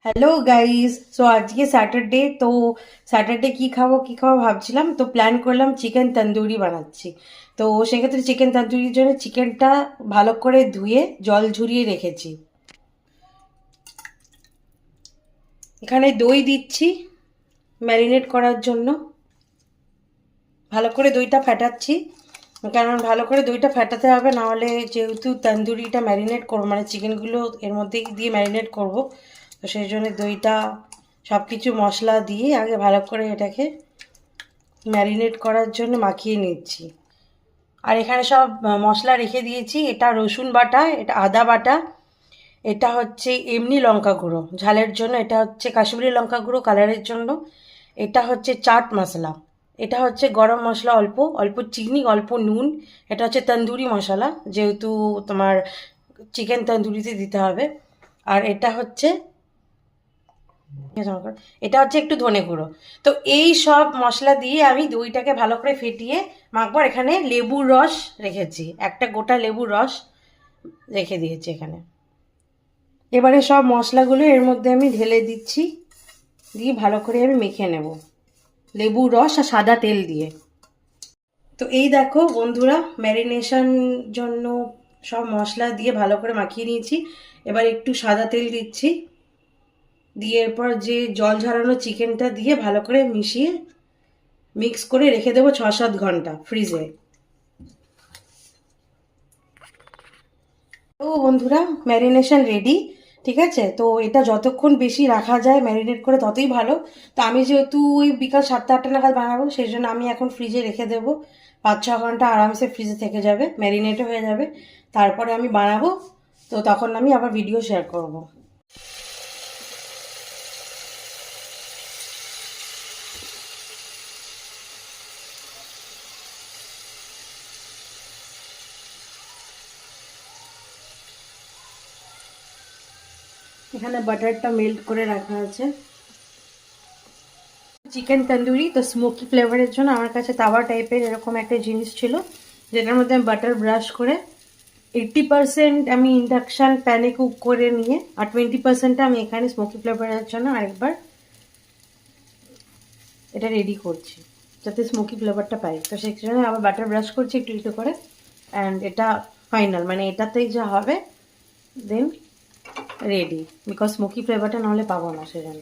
Hello guys, so আজকে Saturday. তো Saturday কি খাবো ভাবছিলাম, তো প্ল্যান করলাম চিকেন তন্দুরি বানাচ্ছি। তো সেক্ষেত্রে চিকেন তন্দুরির জন্য চিকেনটা ভালো করে ধুয়ে জল ঝরিয়ে রেখেছি। এখানে দই দিচ্ছি ম্যারিনেট করার জন্য। ভালো করে দইটা ফেটাচ্ছি, কারণ ভালো করে দইটা ফেটাতে হবে, না হলে যেহেতু তন্দুরিটা ম্যারিনেট করবো, মানে চিকেনগুলো এর মধ্যেই দিয়ে ম্যারিনেট করব, তো সেই জন্য দইটা সব কিছু মশলা দিয়ে আগে ভালো করে এটাকে ম্যারিনেট করার জন্য মাখিয়ে নিচ্ছি। আর এখানে সব মশলা রেখে দিয়েছি। এটা রসুন বাটা, এটা আদা বাটা, এটা হচ্ছে এমনি লঙ্কা গুঁড়ো ঝালের জন্য, এটা হচ্ছে কাশ্মীরি লঙ্কা গুঁড়ো কালারের জন্য, এটা হচ্ছে চাট মশলা, এটা হচ্ছে গরম মশলা, অল্প অল্প চিনি, অল্প নুন, এটা হচ্ছে তন্দুরি মশলা, যেহেতু তোমার চিকেন তন্দুরিতে দিতে হবে। আর এটা হচ্ছে একটু ধনে গুঁড়ো। তো এই সব মশলা দিয়ে আমি দইটাকে ভালো করে ফেটিয়ে মাখবো। আর এখানে লেবুর রস রেখেছি, একটা গোটা লেবুর রস রেখে দিয়েছি এখানে। এবারে সব মশলাগুলো এর মধ্যে আমি ঢেলে দিচ্ছি, দিয়ে ভালো করে আমি মেখে নেব লেবুর রস আর সাদা তেল দিয়ে। তো এই দেখো বন্ধুরা, ম্যারিনেশন জন্য সব মশলা দিয়ে ভালো করে মাখিয়ে নিয়েছি। এবার একটু সাদা তেল দিচ্ছি, দিয়ে এরপর যে জল ঝরানো চিকেনটা দিয়ে ভালো করে মিশিয়ে মিক্স করে রেখে দেবো 6-7 ঘন্টা ফ্রিজে। তো বন্ধুরা, ম্যারিনেশন রেডি। ঠিক আছে, তো এটা যতক্ষণ বেশি রাখা যায় ম্যারিনেট করে ততই ভালো। তো আমি যেহেতু ওই বিকাল 7টা-8টা নাগাদ বানাবো, সেই জন্য আমি এখন ফ্রিজে রেখে দেবো। 5-6 ঘন্টা আরামসে ফ্রিজে থেকে যাবে, ম্যারিনেটও হয়ে যাবে। তারপরে আমি বানাবো, তো তখন আমি আবার ভিডিও শেয়ার করব। এখানে বাটারটা মেল্ট করে রাখা আছে। চিকেন তন্দুরি তো স্মোকি ফ্লেভারের জন্য আমার কাছে তাওয়া টাইপের এরকম একটা জিনিস ছিল, যেটার মধ্যে আমি বাটার ব্রাশ করে 80% আমি ইন্ডাকশান প্যানে কুক করে নিয়ে, আর 20%টা আমি এখানে স্মোকি ফ্লেভারের জন্য আরেকবার এটা রেডি করছি, যাতে স্মোকি ফ্লেভারটা পাই। তো সেই জন্য আবার বাটার ব্রাশ করছি একটু একটু করে। অ্যান্ড এটা ফাইনাল, মানে এটাতেই যা হবে দেন রেডি, বিকজ স্মোকি ফ্লেভারটা নাহলে পাবো না সেজন্য।